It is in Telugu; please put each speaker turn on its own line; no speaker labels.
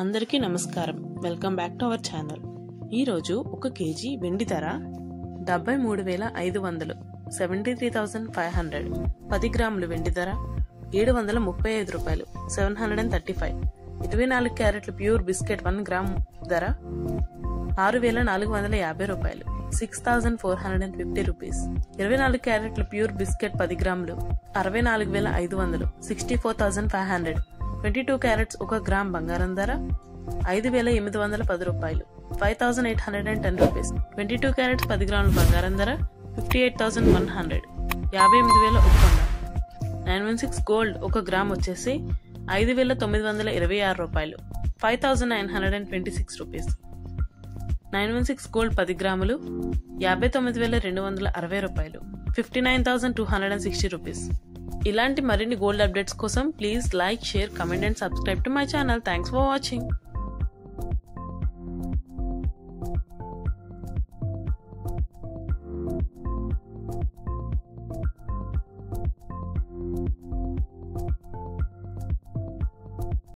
అందరికీ నమస్కారం. Welcome back to our channel. ఈరోజు 1 కేజీ వెండి ధర 73,500, 73,500. 10 గ్రాములు వెండి ధర 735 రూపాయలు, 735. 24 క్యారెట్ల ప్యూర్ బిస్కెట్ 1 గ్రామ్ ధర 6,450 రూపాయలు, 6,450 రూపీస్. 24 క్యారెట్ల ప్యూర్ బిస్కెట్ 10 గ్రాములు 64,500, 64,500. 22 క్యారెట్స్ 1 గ్రామ్ బంగారం ధర 5,810 రూపాయలు, 5,810 రూపీస్. 22 క్యారెట్స్ 10 గ్రాముల బంగారం ధర 58,100, 58,100. 916 గోల్డ్ 1 గ్రామ్ వచ్చేసి 5,926 రూపాయలు, 5,926 రూపీస్. 916 గోల్డ్ 10 గ్రాములు 59,260 రూపాయలు, 59,260 రూపీస్. ఇలాంటి మరిన్ని గోల్డ్ అప్డేట్స్ కోసం please like, share, comment and subscribe to my channel. Thanks for watching.